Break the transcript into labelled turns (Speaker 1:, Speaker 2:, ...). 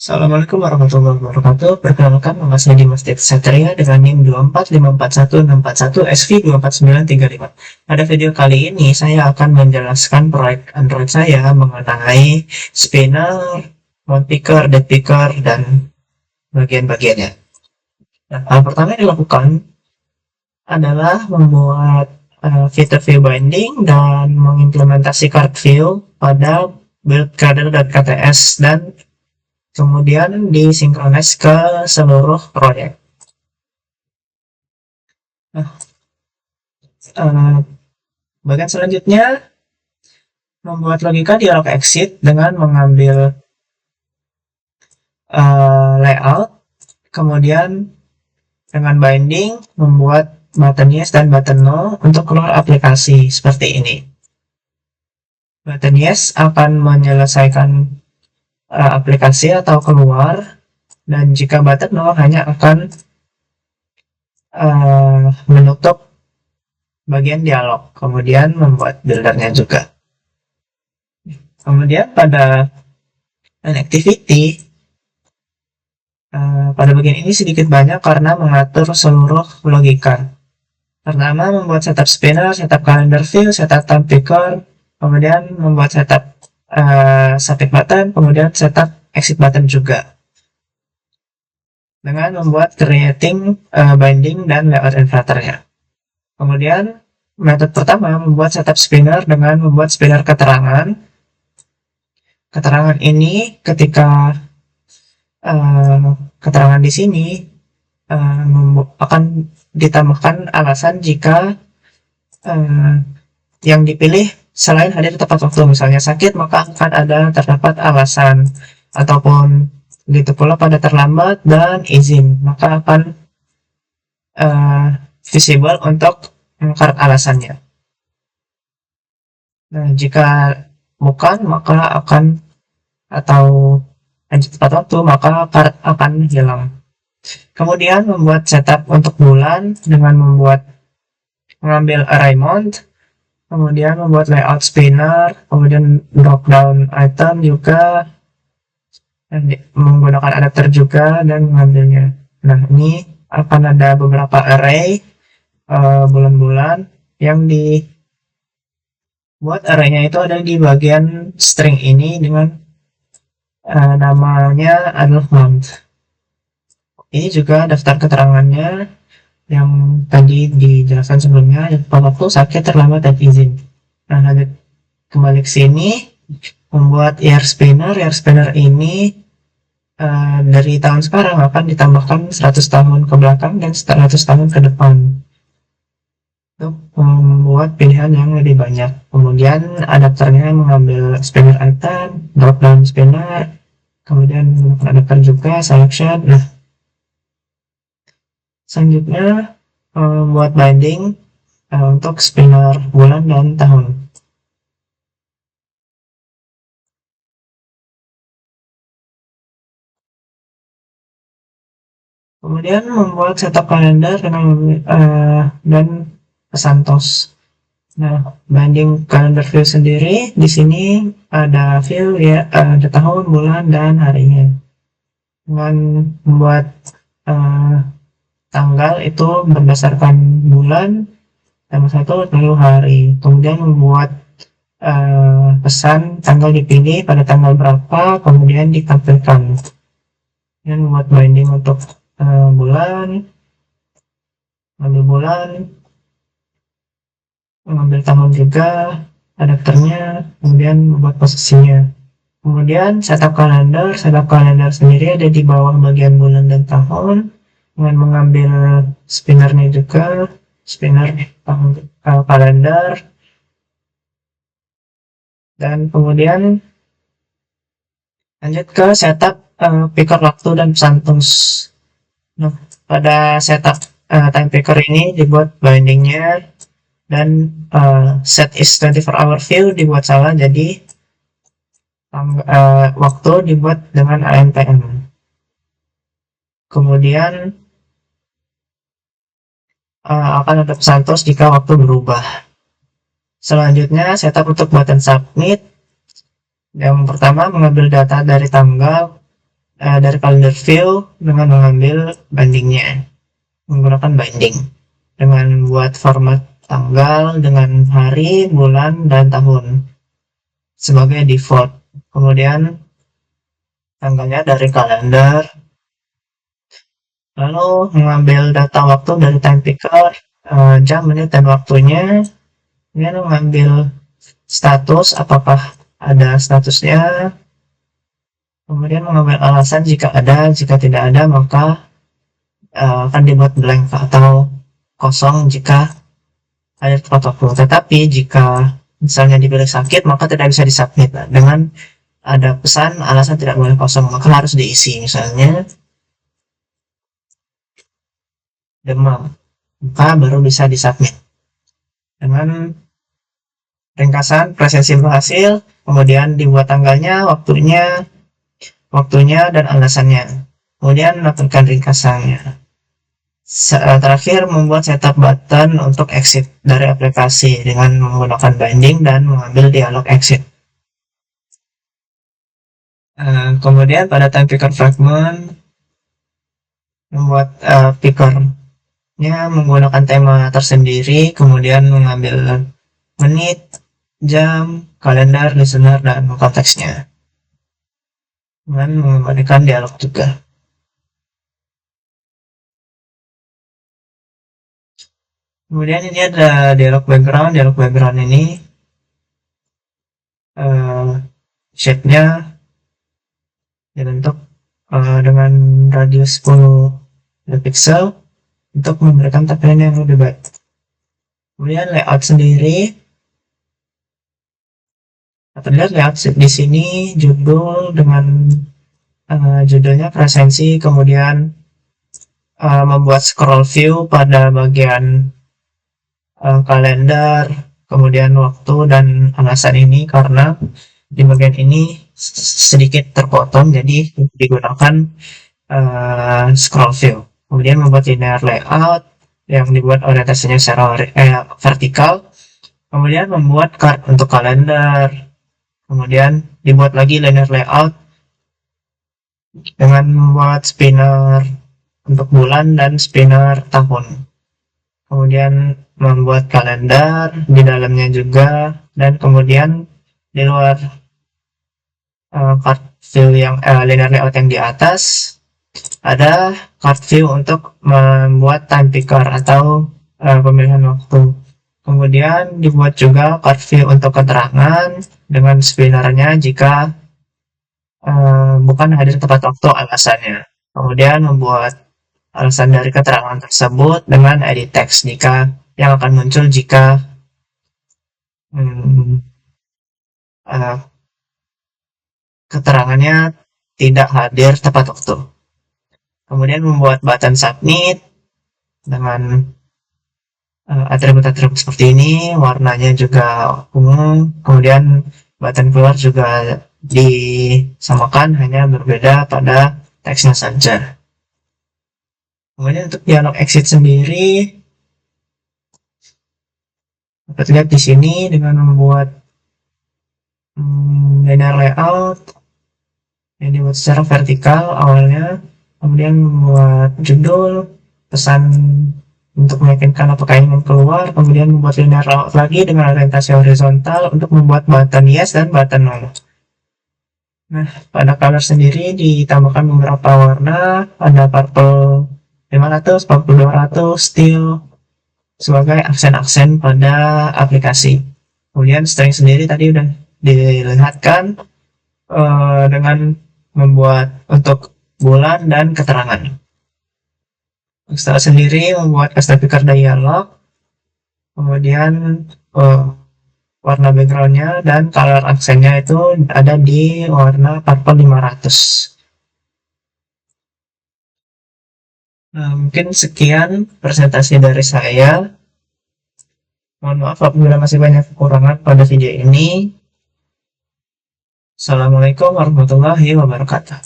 Speaker 1: Assalamualaikum warahmatullahi wabarakatuh. Perkenalkan, nama saya Dimas Dev Satria dengan NIM 245416412SV24935. Pada video kali ini, saya akan menjelaskan proyek Android saya mengenai spinner, mount picker, dead picker, dan bagian-bagiannya. Nah, hal pertama yang dilakukan adalah membuat fitur view binding dan mengimplementasi card view pada build kernel dan KTS, dan kemudian disinkronis ke seluruh proyek. Nah, bagian selanjutnya membuat logika dialog exit dengan mengambil layout, kemudian dengan binding membuat button yes dan button no untuk keluar aplikasi seperti ini. Button yes akan menyelesaikan aplikasi atau keluar, dan jika button no hanya akan menutup bagian dialog, kemudian membuat buildernya juga. Kemudian pada activity, pada bagian ini sedikit banyak karena mengatur seluruh logika. Pertama, membuat setup spinner, setup calendar view, setup time picker, kemudian membuat setup submit button, kemudian setup exit button juga, dengan membuat creating binding dan layout inverternya. Kemudian metode pertama membuat setup spinner dengan membuat spinner keterangan. Keterangan ini ketika keterangan di sini akan ditambahkan alasan jika yang dipilih selain hadir tepat waktu, misalnya sakit, maka akan ada terdapat alasan, ataupun begitu pula pada terlambat dan izin, maka akan visible untuk mengkaret alasannya. Nah, jika bukan, maka akan, atau tepat waktu, maka karet akan hilang. Kemudian membuat setup untuk bulan dengan mengambil array mount, kemudian membuat layout spinner, kemudian drop down item juga, dan menggunakan adapter juga dan mengambilnya. Nah, ini akan ada beberapa array bulan-bulan yang dibuat. Arraynya itu ada di bagian string ini dengan namanya adalah month. Ini juga daftar keterangannya yang tadi dijelaskan sebelumnya, waktu, sakit, terlambat, dan izin. Nah, lanjut kembali ke sini, membuat year spinner. Year spinner ini dari tahun sekarang akan ditambahkan 100 tahun ke belakang dan 100 tahun ke depan untuk membuat pilihan yang lebih banyak. Kemudian adapternya mengambil spinner item, drop down spinner, kemudian menggunakan adapter juga, selection. Nah, selanjutnya membuat binding untuk spinner bulan dan tahun. Kemudian membuat setup kalender dengan dan pesantos. Nah, binding calendar view sendiri di sini ada view ya, ada tahun, bulan, dan harinya. Dengan membuat tanggal itu berdasarkan bulan, tanggal 1 lalu hari. Kemudian membuat pesan tanggal dipilih pada tanggal berapa, kemudian ditampilkan. Dan membuat binding untuk bulan, mengambil bulan, mengambil tahun juga, adapternya, kemudian membuat posisinya. Kemudian setup kalender. Setup kalender sendiri ada di bawah bagian bulan dan tahun, dengan mengambil spinnernya juga, spinner tahun kalender, dan kemudian lanjut ke setup picker waktu dan pesantos. Nah, pada setup time picker ini dibuat bindingnya, dan set is 24 hour view dibuat salah, jadi waktu dibuat dengan ANPM. Kemudian akan ada pesantos jika waktu berubah. Selanjutnya setup untuk button submit. Yang pertama mengambil data dari tanggal dari calendar view dengan mengambil bindingnya, menggunakan binding dengan buat format tanggal dengan hari, bulan, dan tahun sebagai default. Kemudian tanggalnya dari kalender, lalu mengambil data waktu dari time picker, jam, menit, dan waktunya. Kemudian mengambil status, apakah ada statusnya. Kemudian mengambil alasan jika ada, jika tidak ada maka akan dibuat blank atau kosong jika ada tepat waktu. Tetapi jika misalnya dipilih sakit maka tidak bisa disubmit dengan ada pesan alasan tidak boleh kosong, maka harus diisi, misalnya demam, maka baru bisa disubmit dengan ringkasan presensi berhasil, kemudian dibuat tanggalnya, waktunya dan alasannya, kemudian melakukan ringkasannya. Terakhir membuat setup button untuk exit dari aplikasi dengan menggunakan binding dan mengambil dialog exit. Kemudian pada time picker fragment membuat pickernya menggunakan tema tersendiri, kemudian mengambil menit, jam, kalender, listener, dan konteksnya, dan mengembalikan dialog juga. Kemudian ini ada dialog background ini shape-nya dibentuk dengan radius 10 pixel untuk memberikan tampilan yang lebih baik. Kemudian layout sendiri, terlihat layout di sini judul dengan judulnya presensi, kemudian membuat scroll view pada bagian kalender, kemudian waktu dan alasan ini karena di bagian ini sedikit terpotong, jadi digunakan scroll view. Kemudian membuat linear layout yang dibuat orientasinya secara vertikal, kemudian membuat card untuk kalender, kemudian dibuat lagi linear layout dengan membuat spinner untuk bulan dan spinner tahun, kemudian membuat kalender di dalamnya juga, dan kemudian di luar card view yang linear layout yang di atas ada card view untuk membuat time picker atau pemilihan waktu. Kemudian dibuat juga card view untuk keterangan dengan spinnernya jika bukan hadir tepat waktu alasannya. Kemudian membuat alasan dari keterangan tersebut dengan edit text jika yang akan muncul jika keterangannya tidak hadir tepat waktu. Kemudian membuat button submit dengan atribut-atribut seperti ini, warnanya juga ungu, kemudian button keluar juga disamakan, hanya berbeda pada teksnya saja. Kemudian untuk dialog exit sendiri dapat lihat di sini dengan membuat linear layout yang dibuat secara vertikal awalnya, kemudian membuat judul, pesan untuk meyakinkan apakah ingin keluar, kemudian membuat linear layout lagi dengan orientasi horizontal untuk membuat button yes dan button no. Nah, pada color sendiri ditambahkan beberapa warna, ada purple 500, purple 200, steel sebagai aksen-aksen pada aplikasi. Kemudian string sendiri tadi udah dilihatkan dengan membuat untuk bulan dan keterangan. Style sendiri membuat custom picker dialog, kemudian warna backgroundnya dan color aksennya itu ada di warna purple 500. Nah, mungkin sekian presentasi dari saya. Mohon maaf apabila masih banyak kekurangan pada video ini. Assalamualaikum warahmatullahi wabarakatuh.